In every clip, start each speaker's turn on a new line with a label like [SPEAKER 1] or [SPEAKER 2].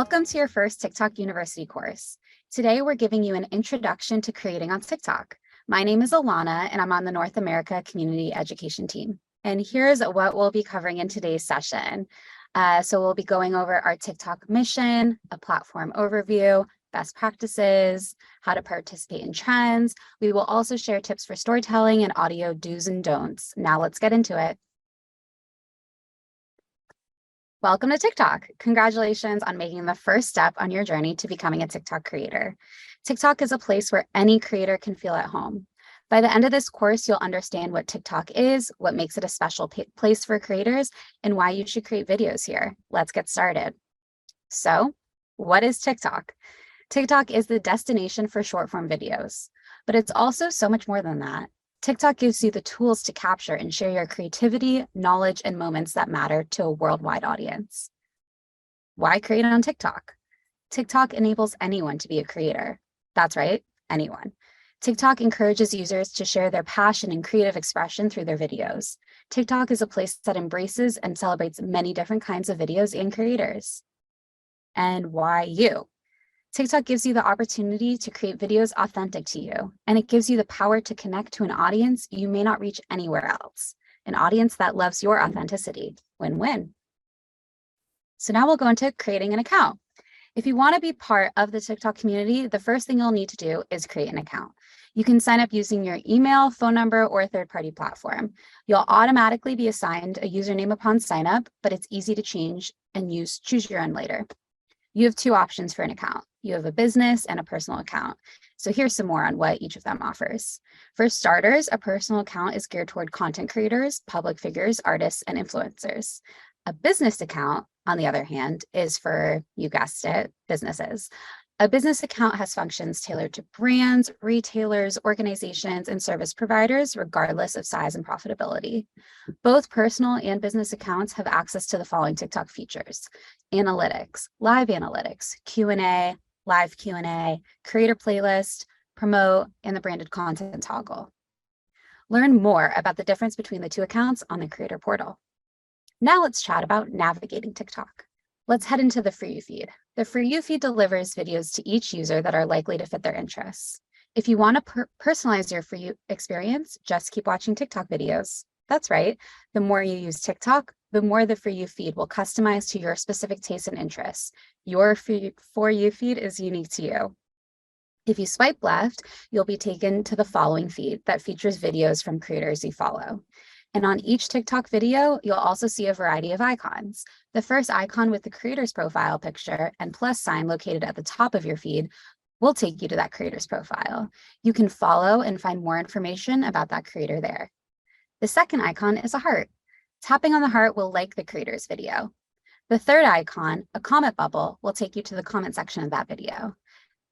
[SPEAKER 1] Welcome to your first TikTok University course. Today, we're giving you an introduction to creating on TikTok. My name is Alana, and I'm on the North America Community Education team. And here's what we'll be covering in today's session. So we'll be going over our TikTok mission, a platform overview, best practices, how to participate in trends. We will also share tips for storytelling and audio do's and don'ts. Now let's get into it. Welcome to TikTok. Congratulations on making the first step on your journey to becoming a TikTok creator. TikTok is a place where any creator can feel at home. By the end of this course, you'll understand what TikTok is, what makes it a special place for creators, and why you should create videos here. Let's get started. So, what is TikTok? TikTok is the destination for short form videos, but it's also so much more than that. TikTok gives you the tools to capture and share your creativity, knowledge, and moments that matter to a worldwide audience. Why create on TikTok? TikTok enables anyone to be a creator. That's right, anyone. TikTok encourages users to share their passion and creative expression through their videos. TikTok is a place that embraces and celebrates many different kinds of videos and creators. And why you? TikTok gives you the opportunity to create videos authentic to you, and it gives you the power to connect to an audience you may not reach anywhere else, an audience that loves your authenticity. Win-win. So now we'll go into creating an account. If you want to be part of the TikTok community, the first thing you'll need to do is create an account. You can sign up using your email, phone number, or a third-party platform. You'll automatically be assigned a username upon sign up, but it's easy to change and choose your own later. You have two options for an account. You have a business and a personal account. So here's some more on what each of them offers. For starters, a personal account is geared toward content creators, public figures, artists, and influencers. A business account, on the other hand, is for, you guessed it, businesses. A business account has functions tailored to brands, retailers, organizations, and service providers, regardless of size and profitability. Both personal and business accounts have access to the following TikTok features: analytics, live analytics, Q&A, live Q&A, creator playlist, promote, and the branded content toggle. Learn more about the difference between the two accounts on the creator portal. Now let's chat about navigating TikTok. Let's head into the For You feed. The For You feed delivers videos to each user that are likely to fit their interests. If you want to personalize your For You experience, just keep watching TikTok videos. That's right. The more you use TikTok, the more the For You feed will customize to your specific tastes and interests. Your For You feed is unique to you. If you swipe left, you'll be taken to the following feed that features videos from creators you follow. And on each TikTok video, you'll also see a variety of icons. The first icon with the creator's profile picture and plus sign located at the top of your feed will take you to that creator's profile. You can follow and find more information about that creator there. The second icon is a heart. Tapping on the heart will like the creator's video. The third icon, a comment bubble, will take you to the comment section of that video.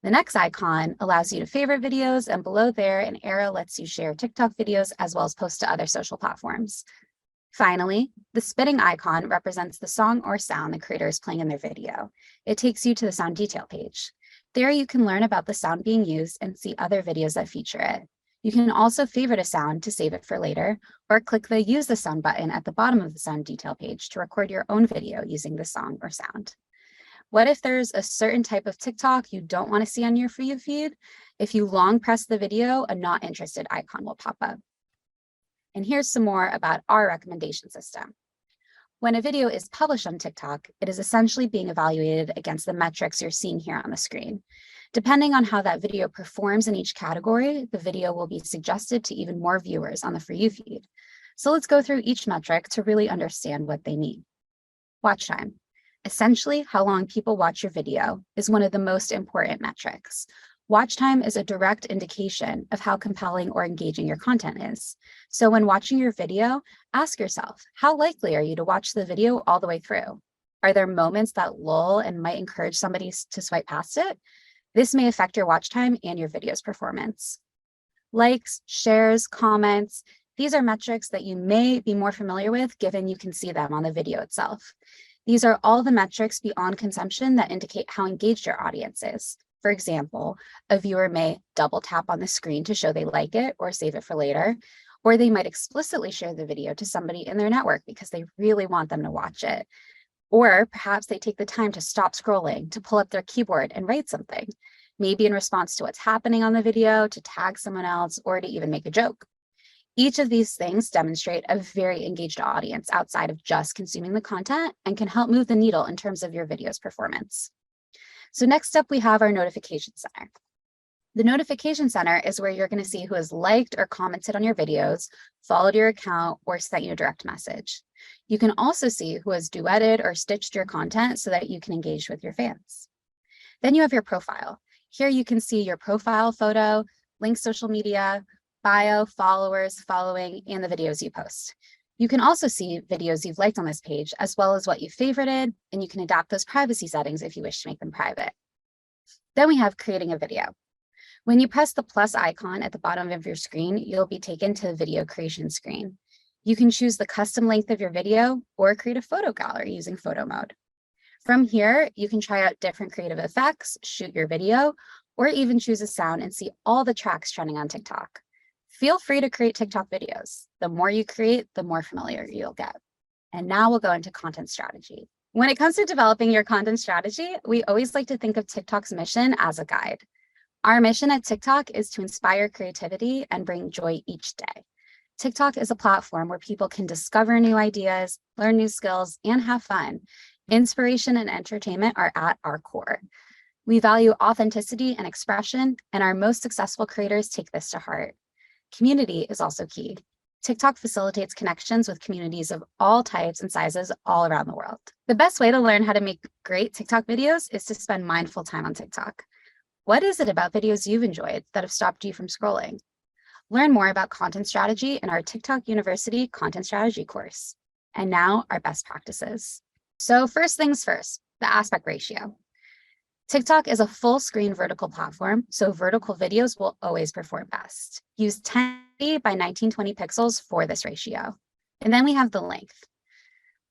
[SPEAKER 1] The next icon allows you to favorite videos, and below there, an arrow lets you share TikTok videos as well as post to other social platforms. Finally, the spitting icon represents the song or sound the creator is playing in their video. It takes you to the sound detail page. There you can learn about the sound being used and see other videos that feature it. You can also favorite a sound to save it for later, or click the Use the Sound button at the bottom of the sound detail page to record your own video using the song or sound. What if there's a certain type of TikTok you don't want to see on your For You feed? If you long press the video, a not interested icon will pop up. And here's some more about our recommendation system. When a video is published on TikTok, it is essentially being evaluated against the metrics you're seeing here on the screen. Depending on how that video performs in each category, the video will be suggested to even more viewers on the For You feed. So let's go through each metric to really understand what they mean. Watch time. Essentially, how long people watch your video is one of the most important metrics. Watch time is a direct indication of how compelling or engaging your content is. So when watching your video, ask yourself, how likely are you to watch the video all the way through? Are there moments that lull and might encourage somebody to swipe past it? This may affect your watch time and your video's performance. Likes, shares, comments, these are metrics that you may be more familiar with given you can see them on the video itself. These are all the metrics beyond consumption that indicate how engaged your audience is. For example, a viewer may double tap on the screen to show they like it or save it for later, or they might explicitly share the video to somebody in their network because they really want them to watch it. Or perhaps they take the time to stop scrolling, to pull up their keyboard and write something, maybe in response to what's happening on the video, to tag someone else, or to even make a joke. Each of these things demonstrate a very engaged audience outside of just consuming the content and can help move the needle in terms of your video's performance. So next up, we have our notification center. The notification center is where you're going to see who has liked or commented on your videos, followed your account, or sent you a direct message. You can also see who has duetted or stitched your content so that you can engage with your fans. Then you have your profile. Here you can see your profile photo, links, social media, bio, followers, following, and the videos you post. You can also see videos you've liked on this page, as well as what you favorited, and you can adapt those privacy settings if you wish to make them private. Then we have creating a video. When you press the plus icon at the bottom of your screen, you'll be taken to the video creation screen. You can choose the custom length of your video or create a photo gallery using photo mode. From here, you can try out different creative effects, shoot your video, or even choose a sound and see all the tracks trending on TikTok. Feel free to create TikTok videos. The more you create, the more familiar you'll get. And now we'll go into content strategy. When it comes to developing your content strategy, we always like to think of TikTok's mission as a guide. Our mission at TikTok is to inspire creativity and bring joy each day. TikTok is a platform where people can discover new ideas, learn new skills, and have fun. Inspiration and entertainment are at our core. We value authenticity and expression, and our most successful creators take this to heart. Community is also key. TikTok facilitates connections with communities of all types and sizes all around the world. The best way to learn how to make great TikTok videos is to spend mindful time on TikTok. What is it about videos you've enjoyed that have stopped you from scrolling? Learn more about content strategy in our TikTok University Content Strategy course. And now our best practices. So first things first, the aspect ratio. TikTok is a full screen vertical platform, so vertical videos will always perform best. Use 1080 by 1920 pixels for this ratio. And then we have the length.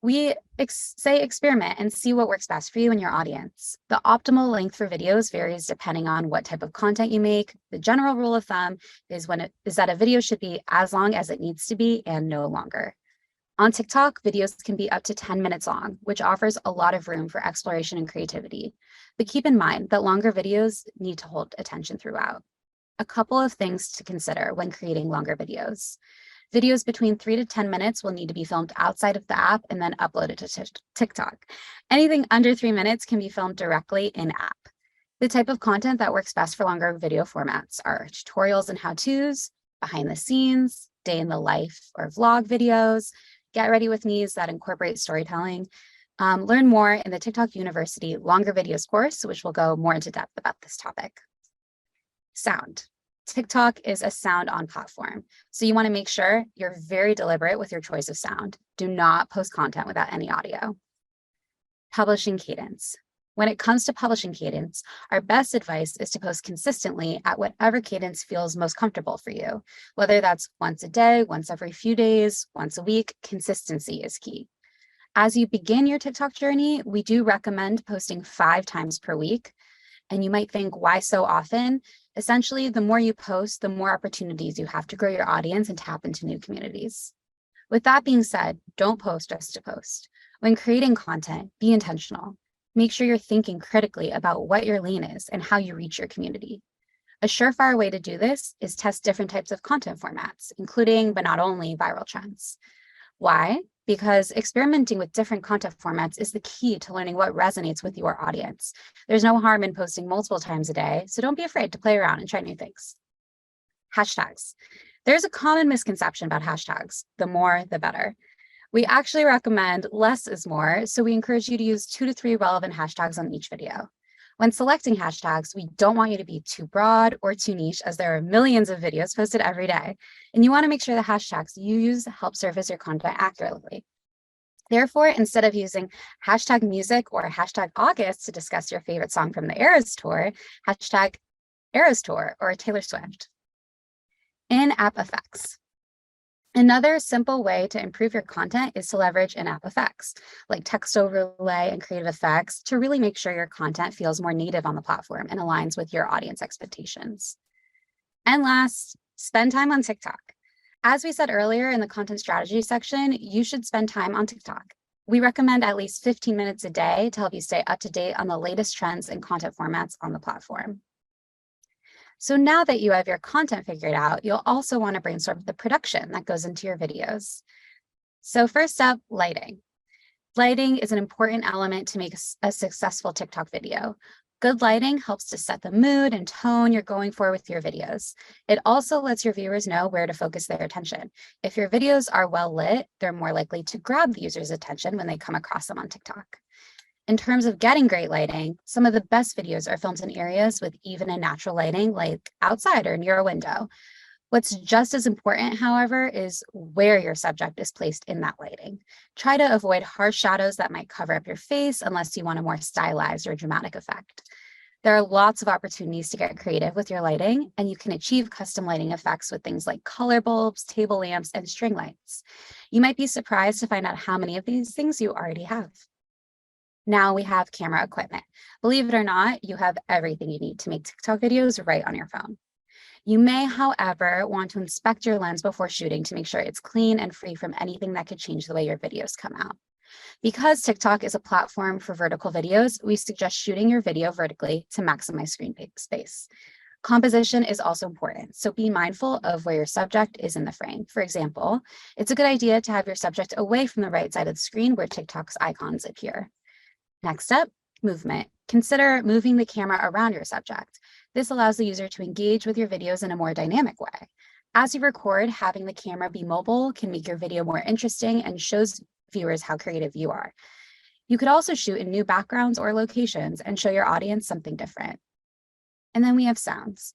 [SPEAKER 1] We say experiment and see what works best for you and your audience. The optimal length for videos varies depending on what type of content you make. The general rule of thumb is that a video should be as long as it needs to be and no longer. On TikTok, videos can be up to 10 minutes long, which offers a lot of room for exploration and creativity. But keep in mind that longer videos need to hold attention throughout. A couple of things to consider when creating longer videos. Videos between 3 to 10 minutes will need to be filmed outside of the app and then uploaded to TikTok. Anything under 3 minutes can be filmed directly in-app. The type of content that works best for longer video formats are tutorials and how-tos, behind the scenes, day in the life or vlog videos, get ready with me's that incorporate storytelling. Learn more in the TikTok University Longer Videos course, which will go more into depth about this topic. Sound. TikTok is a sound-on platform, so you want to make sure you're very deliberate with your choice of sound. Do not post content without any audio. Publishing cadence. When it comes to publishing cadence, our best advice is to post consistently at whatever cadence feels most comfortable for you. Whether that's once a day, once every few days, once a week, consistency is key. As you begin your TikTok journey, we do recommend posting 5 times per week. And you might think, why so often? Essentially, the more you post, the more opportunities you have to grow your audience and tap into new communities. With that being said, don't post just to post. When creating content, be intentional. Make sure you're thinking critically about what your lane is and how you reach your community. A surefire way to do this is test different types of content formats, including, but not only, viral trends. Why? Because experimenting with different content formats is the key to learning what resonates with your audience. There's no harm in posting multiple times a day, so don't be afraid to play around and try new things. Hashtags. There's a common misconception about hashtags. The more, the better. We actually recommend less is more, so we encourage you to use 2 to 3 relevant hashtags on each video. When selecting hashtags, we don't want you to be too broad or too niche, as there are millions of videos posted every day, and you want to make sure the hashtags you use help surface your content accurately. Therefore, instead of using hashtag music or hashtag August to discuss your favorite song from the Eras Tour, hashtag Eras Tour or Taylor Swift. In-app effects. Another simple way to improve your content is to leverage in-app effects, like text overlay and creative effects, to really make sure your content feels more native on the platform and aligns with your audience expectations. And last, spend time on TikTok. As we said earlier in the content strategy section, you should spend time on TikTok. We recommend at least 15 minutes a day to help you stay up to date on the latest trends and content formats on the platform. So now that you have your content figured out, you'll also want to brainstorm the production that goes into your videos. So first up, lighting. Lighting is an important element to make a successful TikTok video. Good lighting helps to set the mood and tone you're going for with your videos. It also lets your viewers know where to focus their attention. If your videos are well lit, they're more likely to grab the user's attention when they come across them on TikTok. In terms of getting great lighting, some of the best videos are filmed in areas with even and natural lighting, like outside or near a window. What's just as important, however, is where your subject is placed in that lighting. Try to avoid harsh shadows that might cover up your face unless you want a more stylized or dramatic effect. There are lots of opportunities to get creative with your lighting, and you can achieve custom lighting effects with things like color bulbs, table lamps, and string lights. You might be surprised to find out how many of these things you already have. Now we have camera equipment. Believe it or not, you have everything you need to make TikTok videos right on your phone. You may, however, want to inspect your lens before shooting to make sure it's clean and free from anything that could change the way your videos come out. Because TikTok is a platform for vertical videos, we suggest shooting your video vertically to maximize screen space. Composition is also important, so be mindful of where your subject is in the frame. For example, it's a good idea to have your subject away from the right side of the screen where TikTok's icons appear. Next up, movement. Consider moving the camera around your subject. This allows the user to engage with your videos in a more dynamic way. As you record, having the camera be mobile can make your video more interesting and shows viewers how creative you are. You could also shoot in new backgrounds or locations and show your audience something different. And then we have sounds.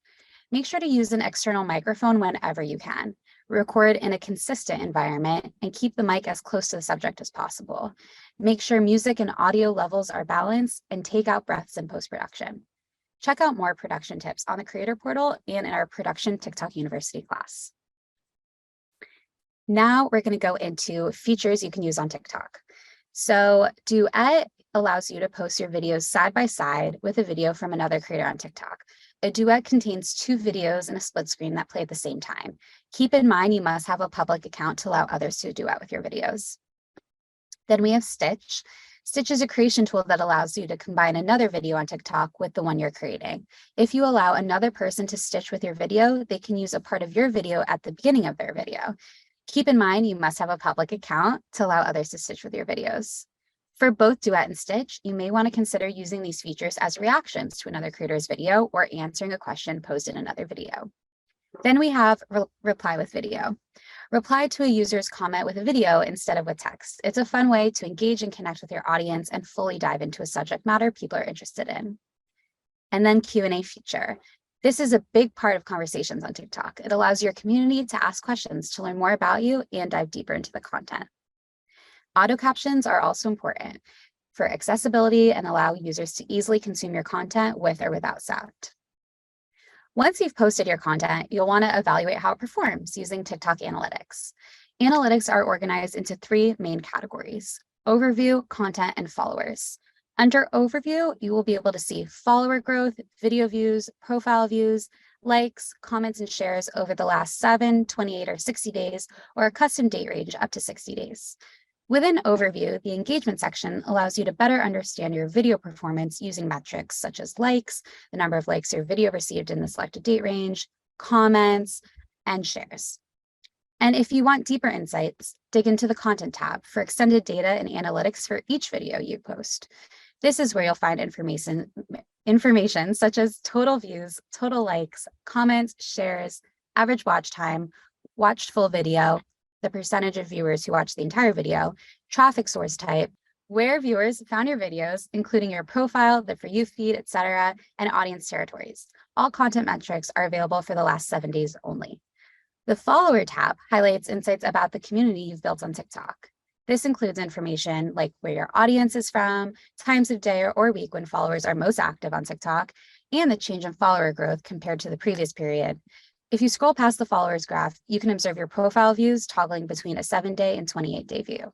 [SPEAKER 1] Make sure to use an external microphone whenever you can. Record in a consistent environment and keep the mic as close to the subject as possible. Make sure music and audio levels are balanced and take out breaths in post-production. Check out more production tips on the Creator Portal and in our Production TikTok University class. Now we're going to go into features you can use on TikTok. So Duet allows you to post your videos side by side with a video from another creator on TikTok. A duet contains two videos in a split screen that play at the same time. Keep in mind you must have a public account to allow others to duet with your videos. Then we have Stitch. Stitch is a creation tool that allows you to combine another video on TikTok with the one you're creating. If you allow another person to stitch with your video, they can use a part of your video at the beginning of their video. Keep in mind you must have a public account to allow others to stitch with your videos. For both Duet and Stitch, you may want to consider using these features as reactions to another creator's video or answering a question posed in another video. Then we have Reply with Video. Reply to a user's comment with a video instead of with text. It's a fun way to engage and connect with your audience and fully dive into a subject matter people are interested in. And then Q&A feature. This is a big part of conversations on TikTok. It allows your community to ask questions to learn more about you and dive deeper into the content. Auto captions are also important for accessibility and allow users to easily consume your content with or without sound. Once you've posted your content, you'll want to evaluate how it performs using TikTok Analytics. Analytics are organized into three main categories: overview, content, and followers. Under overview, you will be able to see follower growth, video views, profile views, likes, comments, and shares over the last 7, 28, or 60 days, or a custom date range up to 60 days. Within Overview, the engagement section allows you to better understand your video performance using metrics such as likes, the number of likes your video received in the selected date range, comments, and shares. And if you want deeper insights, dig into the Content tab for extended data and analytics for each video you post. This is where you'll find information such as total views, total likes, comments, shares, average watch time, watched full video, the percentage of viewers who watch the entire video, traffic source type, where viewers found your videos, including your profile, the For You feed, etc., and audience territories. All content metrics are available for the last 7 days only. The Follower tab highlights insights about the community you've built on TikTok. This includes information like where your audience is from, times of day or week when followers are most active on TikTok, and the change in follower growth compared to the previous period. If you scroll past the followers graph, you can observe your profile views toggling between a 7-day and 28-day view.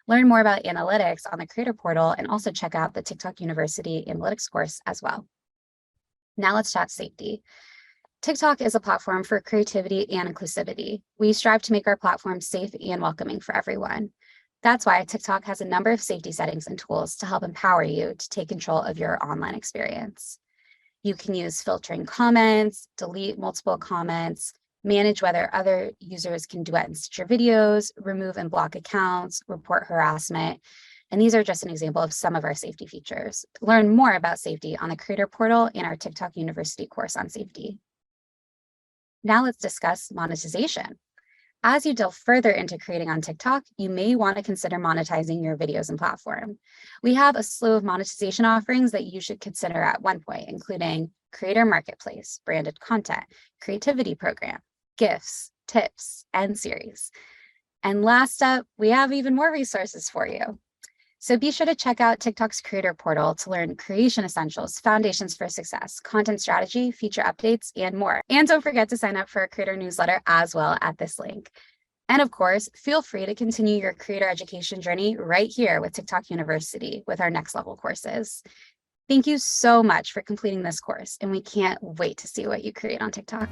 [SPEAKER 1] Learn more about analytics on the Creator Portal and also check out the TikTok University Analytics course as well. Now let's chat safety. TikTok is a platform for creativity and inclusivity. We strive to make our platform safe and welcoming for everyone. That's why TikTok has a number of safety settings and tools to help empower you to take control of your online experience. You can use filtering comments, delete multiple comments, manage whether other users can duet and stitch your videos, remove and block accounts, report harassment. And these are just an example of some of our safety features. Learn more about safety on the Creator Portal in our TikTok University course on safety. Now let's discuss monetization. As you delve further into creating on TikTok, you may want to consider monetizing your videos and platform. We have a slew of monetization offerings that you should consider at one point, including Creator Marketplace, branded content, creativity program, gifts, tips, and series. And last up, we have even more resources for you. So be sure to check out TikTok's Creator Portal to learn creation essentials, foundations for success, content strategy, feature updates, and more. And don't forget to sign up for our creator newsletter as well at this link. And of course, feel free to continue your creator education journey right here with TikTok University with our next level courses. Thank you so much for completing this course, and we can't wait to see what you create on TikTok.